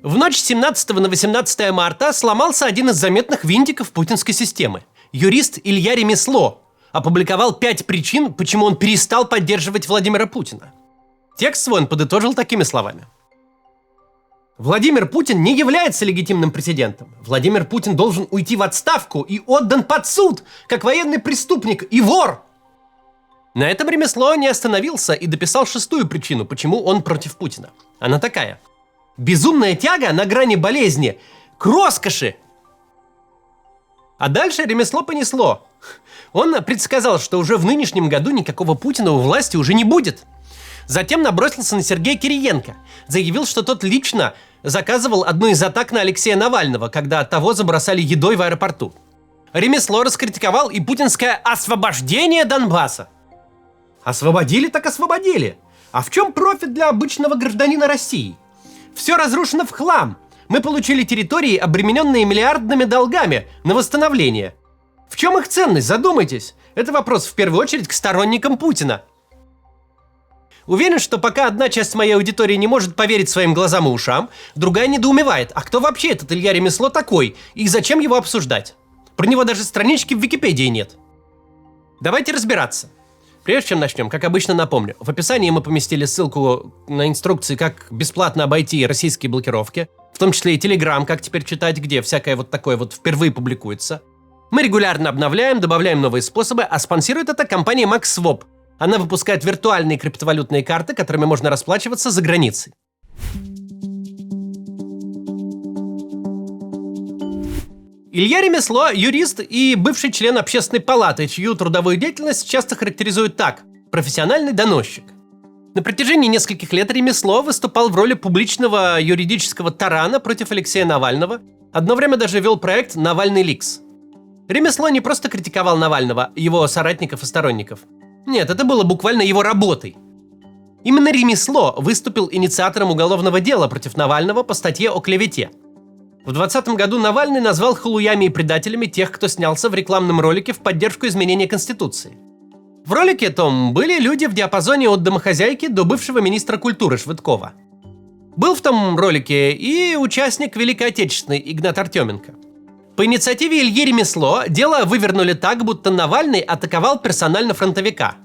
В ночь с 17 на 18 марта сломался один из заметных винтиков путинской системы. Юрист Илья Ремесло опубликовал 5 причин, почему он перестал поддерживать Владимира Путина. Текст свой он подытожил такими словами. Владимир Путин не является легитимным президентом. Владимир Путин должен уйти в отставку и отдан под суд, как военный преступник и вор. На этом Ремесло не остановился и дописал 6-ю причину, почему он против Путина. Она такая. Безумная тяга на грани болезни к роскоши. А дальше Ремесло понесло. Он предсказал, что уже в нынешнем году никакого Путина у власти уже не будет. Затем набросился на Сергея Кириенко. Заявил, что тот лично заказывал одну из атак на Алексея Навального, когда того забросали едой в аэропорту. Ремесло раскритиковал и путинское освобождение Донбасса. Освободили так освободили. А в чем профит для обычного гражданина России? Все разрушено в хлам. Мы получили территории, обремененные миллиардными долгами, на восстановление. В чем их ценность? Задумайтесь. Это вопрос в первую очередь к сторонникам Путина. Уверен, что пока одна часть моей аудитории не может поверить своим глазам и ушам, другая недоумевает, а кто вообще этот Илья Ремесло такой, и зачем его обсуждать? Про него даже странички в Википедии нет. Давайте разбираться. Прежде чем начнем, как обычно напомню, в описании мы поместили ссылку на инструкции, как бесплатно обойти российские блокировки, в том числе и Telegram, как теперь читать, где всякое вот такое вот впервые публикуется. Мы регулярно обновляем, добавляем новые способы, а спонсирует это компания MaxSwap. Она выпускает виртуальные криптовалютные карты, которыми можно расплачиваться за границей. Илья Ремесло – юрист и бывший член Общественной палаты, чью трудовую деятельность часто характеризуют так – профессиональный доносчик. На протяжении нескольких лет Ремесло выступал в роли публичного юридического тарана против Алексея Навального, одно время даже вел проект «Навальный Ликс». Ремесло не просто критиковал Навального, его соратников и сторонников. Нет, это было буквально его работой. Именно Ремесло выступил инициатором уголовного дела против Навального по статье о клевете. В 2020 году Навальный назвал халуями и предателями тех, кто снялся в рекламном ролике в поддержку изменения Конституции. В ролике том были люди в диапазоне от домохозяйки до бывшего министра культуры Швыдкова. Был в том ролике и участник Великой Отечественной Игнат Артеменко. По инициативе Ильи Ремесло дело вывернули так, будто Навальный атаковал персонально фронтовика.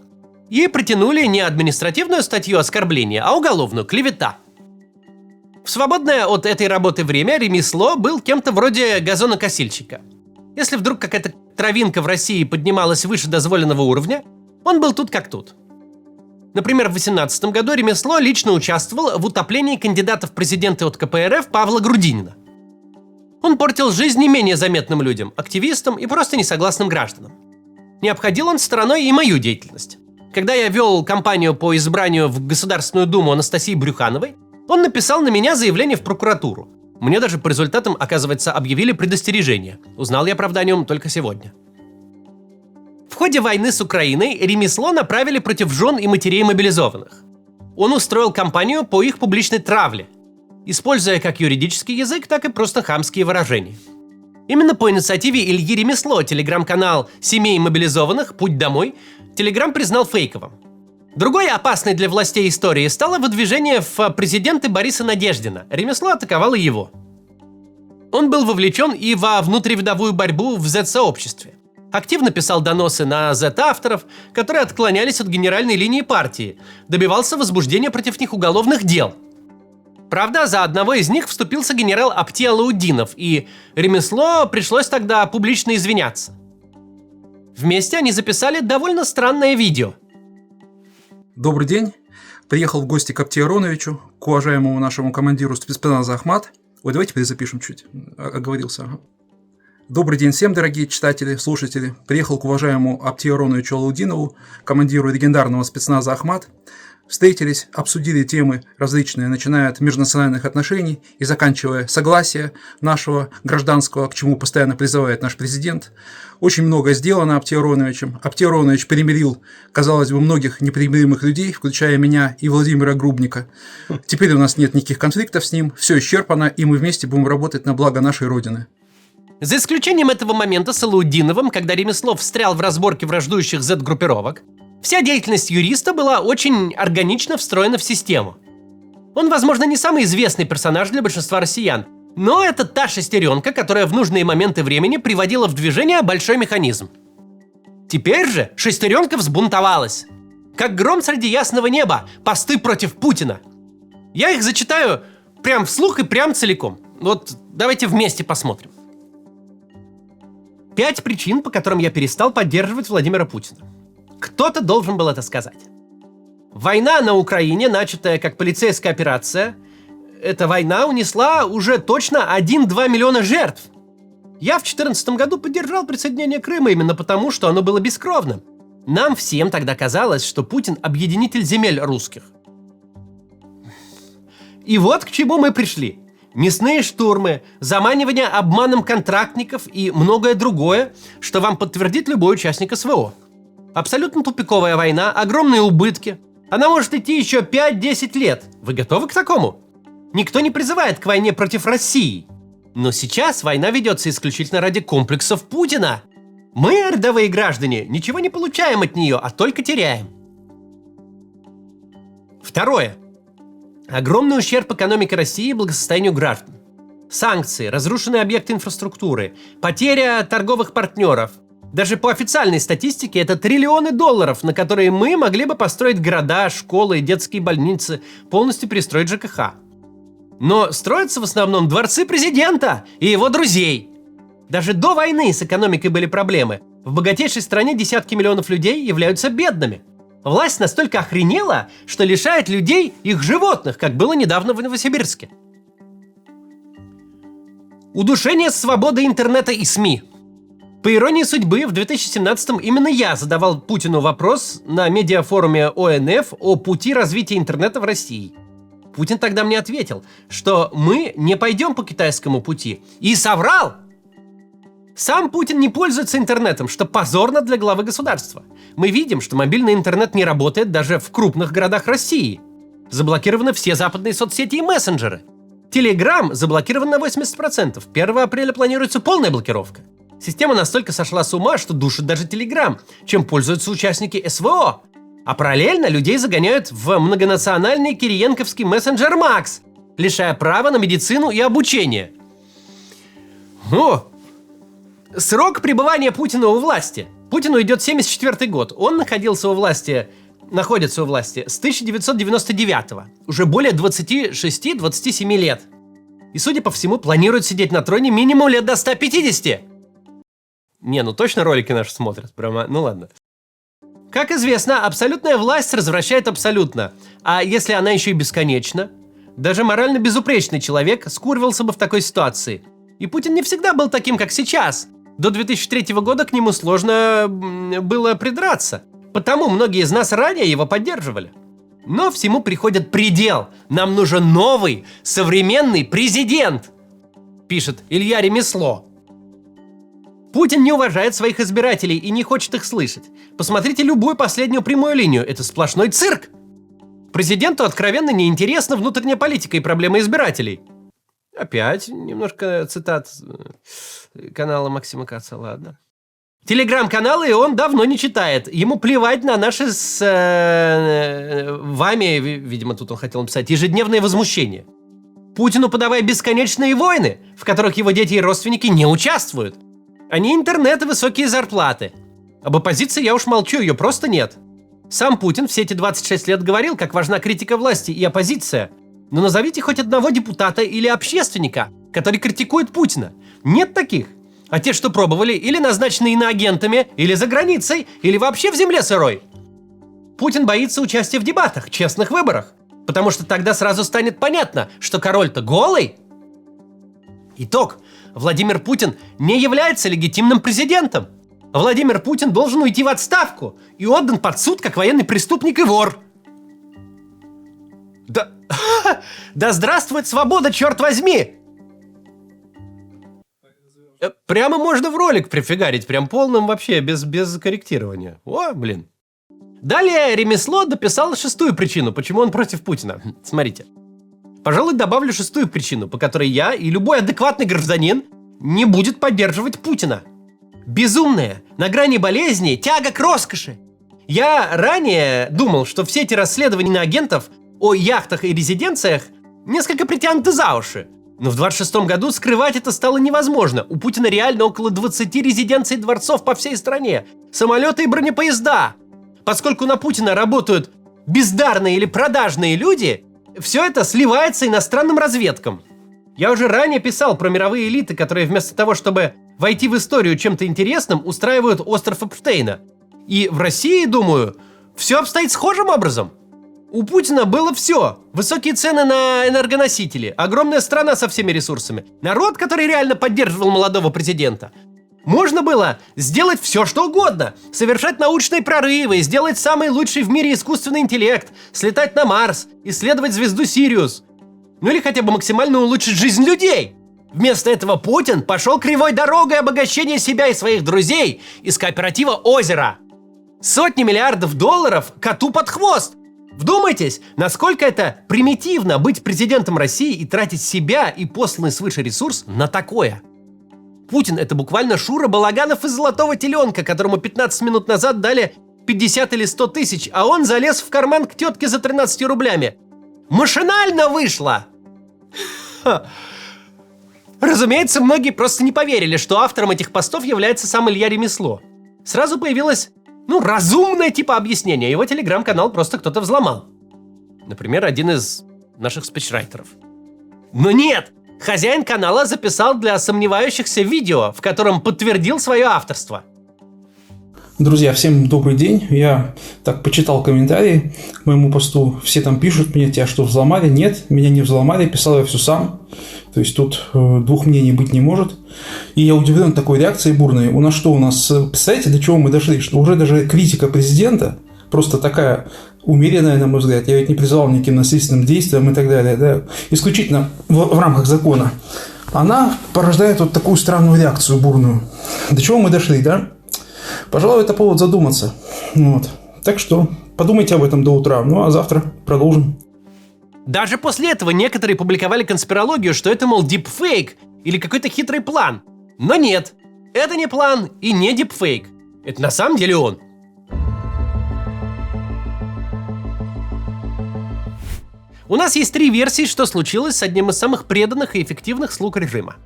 И притянули не административную статью оскорбления, а уголовную – клевета. В свободное от этой работы время Ремесло был кем-то вроде газонокосильщика. Если вдруг какая-то травинка в России поднималась выше дозволенного уровня, он был тут как тут. Например, в 2018 году Ремесло лично участвовал в утоплении кандидата в президенты от КПРФ Павла Грудинина. Он портил жизнь не менее заметным людям, активистам и просто несогласным гражданам. Не обходил он стороной и мою деятельность. Когда я вел кампанию по избранию в Государственную Думу Анастасии Брюхановой, он написал на меня заявление в прокуратуру. Мне даже по результатам, оказывается, объявили предостережение. Узнал я, правда, о нем только сегодня. В ходе войны с Украиной Ремесло направили против жен и матерей мобилизованных. Он устроил кампанию по их публичной травле, используя как юридический язык, так и просто хамские выражения. Именно по инициативе Ильи Ремесло телеграм-канал семей мобилизованных «Путь домой» Телеграм признал фейковым. Другой опасной для властей историей стало выдвижение в президенты Бориса Надеждина. Ремесло атаковало его. Он был вовлечен и во внутривидовую борьбу в Z-сообществе. Активно писал доносы на Z-авторов, которые отклонялись от генеральной линии партии, добивался возбуждения против них уголовных дел. Правда, за одного из них вступился генерал Апти Алаудинов, и Ремесло пришлось тогда публично извиняться. Вместе они записали довольно странное видео. Добрый день. Приехал в гости к Апти Ароновичу, к уважаемому нашему командиру спецназа Ахмат. Ой, давайте перезапишем чуть. Оговорился. Ага. Добрый день всем, дорогие читатели, слушатели. Приехал к уважаемому Апти Ароновичу Алаудинову, командиру легендарного спецназа Ахмат. Встретились, обсудили темы различные, начиная от межнациональных отношений и заканчивая согласия нашего гражданского, к чему постоянно призывает наш президент. Очень много сделано Апти Ароновичем. Апти Аронович перемирил, казалось бы, многих непримиримых людей, включая меня и Владимира Грубника. Теперь у нас нет никаких конфликтов с ним, все исчерпано, и мы вместе будем работать на благо нашей Родины. За исключением этого момента с Алаудиновым, когда Ремесло встрял в разборке враждующих Z-группировок, вся деятельность юриста была очень органично встроена в систему. Он, возможно, не самый известный персонаж для большинства россиян, но это та шестеренка, которая в нужные моменты времени приводила в движение большой механизм. Теперь же шестеренка взбунтовалась. Как гром среди ясного неба, посты против Путина. Я их зачитаю прям вслух и прям целиком. Вот давайте вместе посмотрим. 5 причин, по которым я перестал поддерживать Владимира Путина. Кто-то должен был это сказать. Война на Украине, начатая как полицейская операция, эта война унесла уже точно 1-2 миллиона жертв. Я в 2014 году поддержал присоединение Крыма именно потому, что оно было бескровным. Нам всем тогда казалось, что Путин объединитель земель русских. И вот к чему мы пришли. Мясные штурмы, заманивание обманом контрактников и многое другое, что вам подтвердит любой участник СВО. Абсолютно тупиковая война, огромные убытки. Она может идти еще 5-10 лет. Вы готовы к такому? Никто не призывает к войне против России. Но сейчас война ведется исключительно ради комплексов Путина. Мы, рядовые граждане, ничего не получаем от нее, а только теряем. Второе. Огромный ущерб экономике России и благосостоянию граждан. Санкции, разрушенные объекты инфраструктуры, потеря торговых партнеров. Даже по официальной статистике это триллионы долларов, на которые мы могли бы построить города, школы, детские больницы, полностью перестроить ЖКХ. Но строятся в основном дворцы президента и его друзей. Даже до войны с экономикой были проблемы. В богатейшей стране десятки миллионов людей являются бедными. Власть настолько охренела, что лишает людей их животных, как было недавно в Новосибирске. Удушение свободы интернета и СМИ. По иронии судьбы, в 2017-м именно я задавал Путину вопрос на медиафоруме ОНФ о пути развития интернета в России. Путин тогда мне ответил, что мы не пойдем по китайскому пути. И соврал! Сам Путин не пользуется интернетом, что позорно для главы государства. Мы видим, что мобильный интернет не работает даже в крупных городах России. Заблокированы все западные соцсети и мессенджеры. Телеграм заблокирован на 80%. 1 апреля планируется полная блокировка. Система настолько сошла с ума, что душит даже Телеграм, чем пользуются участники СВО. А параллельно людей загоняют в многонациональный кириенковский мессенджер Макс, лишая права на медицину и обучение. Срок пребывания Путина у власти. Путину идет 74-й год. Он находится у власти с 1999-го. Уже более 26-27 лет. И, судя по всему, планирует сидеть на троне минимум лет до 150. Точно ролики наши смотрят. Прямо, ладно. Как известно, абсолютная власть развращает абсолютно. А если она еще и бесконечна? Даже морально безупречный человек скурвился бы в такой ситуации. И Путин не всегда был таким, как сейчас. До 2003 года к нему сложно было придраться. Потому многие из нас ранее его поддерживали. Но всему приходит предел. Нам нужен новый, современный президент, пишет Илья Ремесло. Путин не уважает своих избирателей и не хочет их слышать. Посмотрите любую последнюю прямую линию. Это сплошной цирк. Президенту откровенно неинтересна внутренняя политика и проблемы избирателей. Опять немножко цитат канала Максима Каца, ладно. Телеграм-каналы он давно не читает. Ему плевать на наши с вами, видимо, тут он хотел написать, ежедневные возмущения. Путину подавай бесконечные войны, в которых его дети и родственники не участвуют. А не интернет и высокие зарплаты. Об оппозиции я уж молчу, ее просто нет. Сам Путин все эти 26 лет говорил, как важна критика власти и оппозиция. Но назовите хоть одного депутата или общественника, который критикует Путина. Нет таких. А те, что пробовали, или назначены иноагентами, или за границей, или вообще в земле сырой. Путин боится участия в дебатах, честных выборах. Потому что тогда сразу станет понятно, что король-то голый. Итог. Владимир Путин не является легитимным президентом. Владимир Путин должен уйти в отставку и отдан под суд как военный преступник и вор. Да здравствует свобода, черт возьми! Прямо можно в ролик прифигарить, прям полным вообще, без корректирования. Блин. Далее Ремесло дописал 6-ю причину, почему он против Путина. Смотрите. Пожалуй, добавлю 6-ю причину, по которой я и любой адекватный гражданин не будет поддерживать Путина. Безумная, на грани болезни, тяга к роскоши. Я ранее думал, что все эти расследования на агентов о яхтах и резиденциях несколько притянуты за уши. Но в 26-м году скрывать это стало невозможно. У Путина реально около 20 резиденций и дворцов по всей стране. Самолеты и бронепоезда. Поскольку на Путина работают бездарные или продажные люди, все это сливается иностранным разведкам. Я уже ранее писал про мировые элиты, которые вместо того, чтобы войти в историю чем-то интересным, устраивают остров Эпштейна. И в России, думаю, все обстоит схожим образом. У Путина было все. Высокие цены на энергоносители, огромная страна со всеми ресурсами, народ, который реально поддерживал молодого президента. Можно было сделать все, что угодно. Совершать научные прорывы, сделать самый лучший в мире искусственный интеллект, слетать на Марс, исследовать звезду Сириус. Ну или хотя бы максимально улучшить жизнь людей. Вместо этого Путин пошел кривой дорогой обогащения себя и своих друзей из кооператива «Озеро». Сотни миллиардов долларов коту под хвост. Вдумайтесь, насколько это примитивно быть президентом России и тратить себя и посланный свыше ресурс на такое. Путин — это буквально Шура Балаганов из «Золотого теленка», которому 15 минут назад дали 50 или 100 тысяч, а он залез в карман к тетке за 13 рублями. Машинально вышло! Разумеется, многие просто не поверили, что автором этих постов является сам Илья Ремесло. Сразу появилось, разумное типа объяснение. Его телеграм-канал просто кто-то взломал. Например, один из наших спичрайтеров. Но нет! Хозяин канала записал для сомневающихся видео, в котором подтвердил свое авторство. Друзья, всем добрый день. Я так почитал комментарии к моему посту. Все там пишут мне, тебя что, взломали? Нет, меня не взломали, писал я все сам. То есть тут двух мнений быть не может. И я удивлен такой реакцией бурной. У нас, представляете, до чего мы дошли? Что уже даже критика президента, просто такая умеренная, на мой взгляд, я ведь не призывал никаким насильственным действиям и так далее, да, исключительно в рамках закона, она порождает вот такую странную реакцию бурную. До чего мы дошли, да? Пожалуй, это повод задуматься. Вот. Так что подумайте об этом до утра. Ну а завтра продолжим. Даже после этого некоторые публиковали конспирологию, что это, мол, дипфейк или какой-то хитрый план. Но нет, это не план и не дипфейк. Это на самом деле он. У нас есть 3 версии, что случилось с одним из самых преданных и эффективных слуг режима.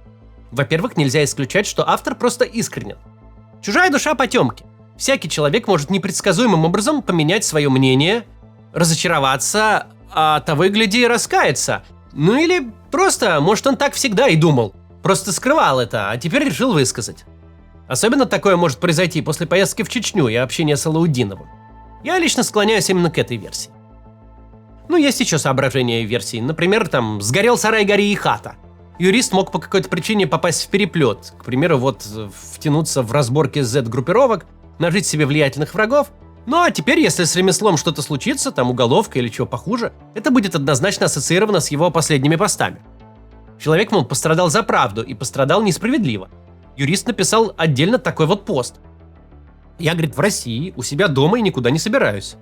Во-первых, нельзя исключать, что автор просто искренен. Чужая душа потемки. Всякий человек может непредсказуемым образом поменять свое мнение, разочароваться, а того и гляди раскаяться. Ну или просто, может, он так всегда и думал. Просто скрывал это, а теперь решил высказать. Особенно такое может произойти после поездки в Чечню и общения с Алаудиновым. Я лично склоняюсь именно к этой версии. Есть еще соображения версий. Например, сгорел сарай, гори и хата. Юрист мог по какой-то причине попасть в переплет. К примеру, втянуться в разборки Z-группировок, нажить себе влиятельных врагов. Ну а теперь, если с ремеслом что-то случится, уголовка или чего похуже, это будет однозначно ассоциировано с его последними постами. Человек, пострадал за правду и пострадал несправедливо. Юрист написал отдельно такой пост. Я, говорит, в России, у себя дома и никуда не собираюсь.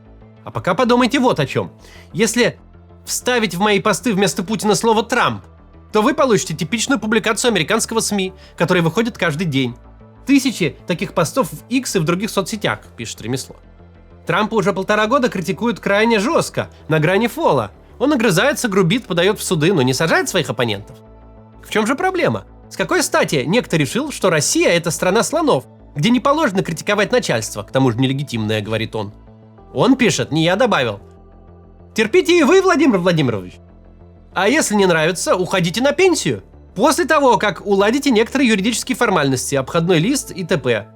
А пока подумайте вот о чем. Если вставить в мои посты вместо Путина слово «Трамп», то вы получите типичную публикацию американского СМИ, которая выходит каждый день. Тысячи таких постов в X и в других соцсетях, пишет Ремесло. Трампа уже 1,5 года критикуют крайне жестко, на грани фола. Он огрызается, грубит, подает в суды, но не сажает своих оппонентов. В чем же проблема? С какой стати некто решил, что Россия — это страна слонов, где не положено критиковать начальство, к тому же нелегитимное, говорит он. Он пишет, не я добавил. Терпите и вы, Владимир Владимирович. А если не нравится, уходите на пенсию. После того, как уладите некоторые юридические формальности, обходной лист и т.п.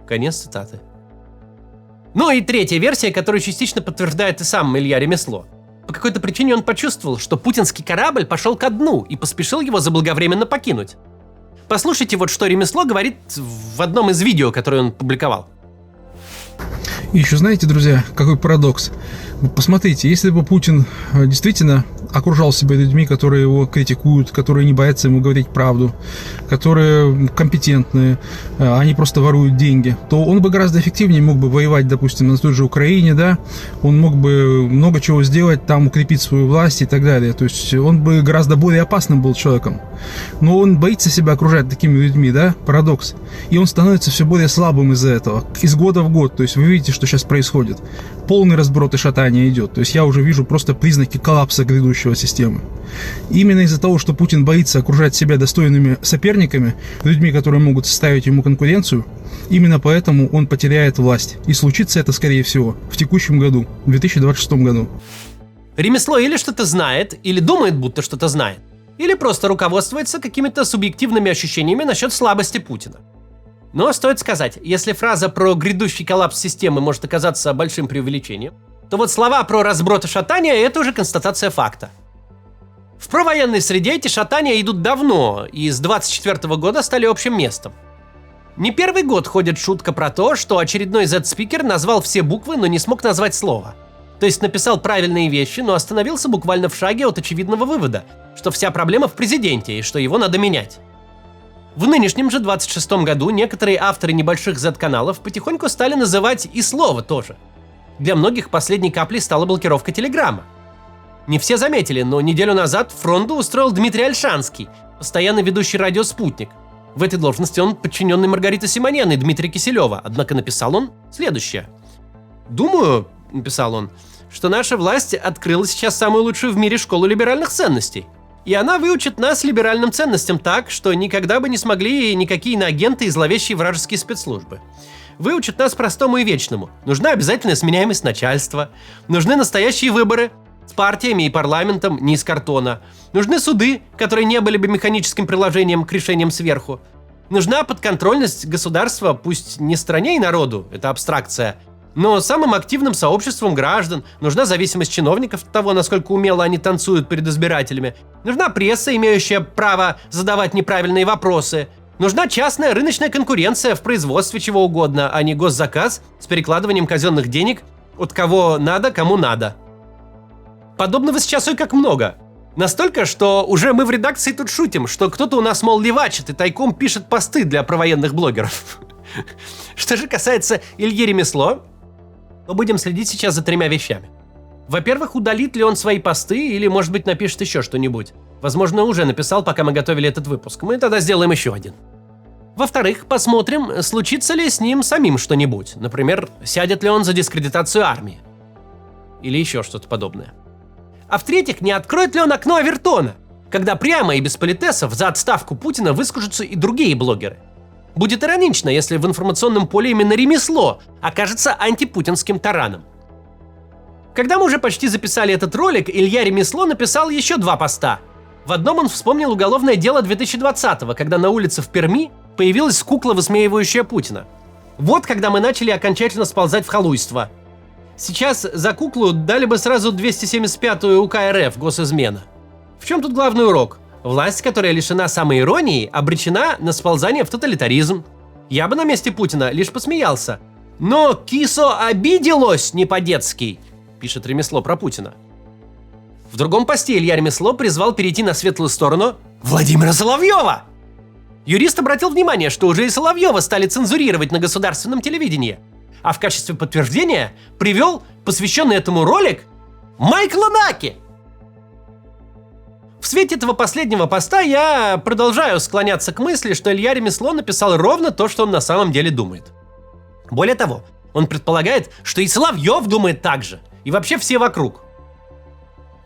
Конец цитаты. И третья версия, которую частично подтверждает и сам Илья Ремесло. По какой-то причине он почувствовал, что путинский корабль пошел ко дну и поспешил его заблаговременно покинуть. Послушайте, что Ремесло говорит в одном из видео, которое он публиковал. И еще знаете, друзья, какой парадокс? Посмотрите, если бы Путин действительно окружал себя людьми, которые его критикуют, которые не боятся ему говорить правду, которые компетентные, они просто воруют деньги, то он бы гораздо эффективнее мог бы воевать, допустим, на той же Украине, да, он мог бы много чего сделать, там укрепить свою власть и так далее, то есть он бы гораздо более опасным был человеком. Но он боится себя окружать такими людьми, да, парадокс. И он становится все более слабым из-за этого, из года в год, то есть вы видите, что сейчас происходит. полный разброд и шатание идет. То есть я уже вижу просто признаки коллапса грядущего системы. Именно из-за того, что Путин боится окружать себя достойными соперниками, людьми, которые могут составить ему конкуренцию, именно поэтому он потеряет власть. И случится это, скорее всего, в текущем году, в 2026 году. Ремесло или что-то знает, или думает, будто что-то знает, или просто руководствуется какими-то субъективными ощущениями насчет слабости Путина. Но стоит сказать, если фраза про грядущий коллапс системы может оказаться большим преувеличением, то вот слова про разброд и шатание – это уже констатация факта. В провоенной среде эти шатания идут давно, и с 24 года стали общим местом. Не первый год ходит шутка про то, что очередной Z-спикер назвал все буквы, но не смог назвать слово. То есть написал правильные вещи, но остановился буквально в шаге от очевидного вывода, что вся проблема в президенте и что его надо менять. В нынешнем же 26-м году некоторые авторы небольших Z-каналов потихоньку стали называть и слово тоже. Для многих последней каплей стала блокировка Телеграма. Не все заметили, но неделю назад фронту устроил Дмитрий Ольшанский, постоянно ведущий радио «Спутник». В этой должности он подчиненный Маргариты Симоньян и Дмитрия Киселева, однако написал он следующее. «Думаю, — написал он, — что наша власть открыла сейчас самую лучшую в мире школу либеральных ценностей. И она выучит нас либеральным ценностям так, что никогда бы не смогли никакие иноагенты и зловещие вражеские спецслужбы. Выучит нас простому и вечному. Нужна обязательная сменяемость начальства. Нужны настоящие выборы с партиями и парламентом, не из картона. Нужны суды, которые не были бы механическим приложением к решениям сверху. Нужна подконтрольность государства, пусть не стране и народу, это абстракция, но самым активным сообществом граждан. Нужна зависимость чиновников от того, насколько умело они танцуют перед избирателями. Нужна пресса, имеющая право задавать неправильные вопросы. Нужна частная рыночная конкуренция в производстве чего угодно, а не госзаказ с перекладыванием казенных денег от кого надо, кому надо. Подобного сейчас ой как много. Настолько, что уже мы в редакции тут шутим, что кто-то у нас, мол, левачит и тайком пишет посты для провоенных блогеров. Что же касается Ильи Ремесло, то будем следить сейчас за 3 вещами. Во-первых, удалит ли он свои посты или, может быть, напишет еще что-нибудь. Возможно, уже написал, пока мы готовили этот выпуск. Мы тогда сделаем еще один. Во-вторых, посмотрим, случится ли с ним самим что-нибудь. Например, сядет ли он за дискредитацию армии. Или еще что-то подобное. А в-третьих, не откроет ли он окно Авертона, когда прямо и без политесов за отставку Путина выскажутся и другие блогеры. Будет иронично, если в информационном поле именно Ремесло окажется антипутинским тараном. Когда мы уже почти записали этот ролик, Илья Ремесло написал еще 2 поста. В одном он вспомнил уголовное дело 2020-го, когда на улице в Перми появилась кукла, высмеивающая Путина. Вот когда мы начали окончательно сползать в халуйство. Сейчас за куклу дали бы сразу 275-ю УК РФ госизмена. В чем тут главный урок? Власть, которая лишена самоиронии, обречена на сползание в тоталитаризм. Я бы на месте Путина лишь посмеялся. Но кисо обиделось не по-детски, пишет Ремесло про Путина. В другом посте Илья Ремесло призвал перейти на светлую сторону Владимира Соловьева. Юрист обратил внимание, что уже и Соловьева стали цензурировать на государственном телевидении. А в качестве подтверждения привел посвященный этому ролик Майкла Наки. В свете этого последнего поста я продолжаю склоняться к мысли, что Илья Ремесло написал ровно то, что он на самом деле думает. Более того, он предполагает, что и Соловьев думает так же, и вообще все вокруг.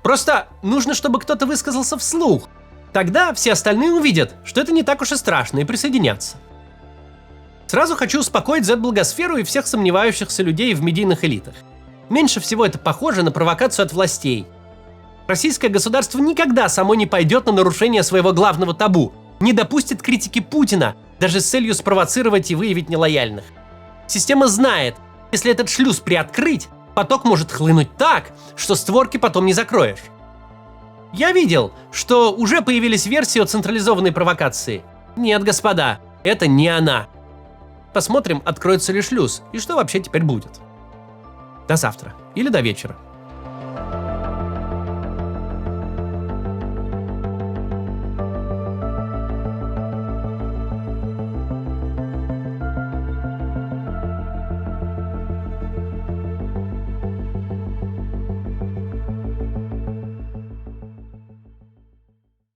Просто нужно, чтобы кто-то высказался вслух. Тогда все остальные увидят, что это не так уж и страшно, и присоединятся. Сразу хочу успокоить Z-благосферу и всех сомневающихся людей в медийных элитах. Меньше всего это похоже на провокацию от властей. Российское государство никогда само не пойдет на нарушение своего главного табу, не допустит критики Путина, даже с целью спровоцировать и выявить нелояльных. Система знает, если этот шлюз приоткрыть, поток может хлынуть так, что створки потом не закроешь. Я видел, что уже появились версии о централизованной провокации. Нет, господа, это не она. Посмотрим, откроется ли шлюз и что вообще теперь будет. До завтра или до вечера.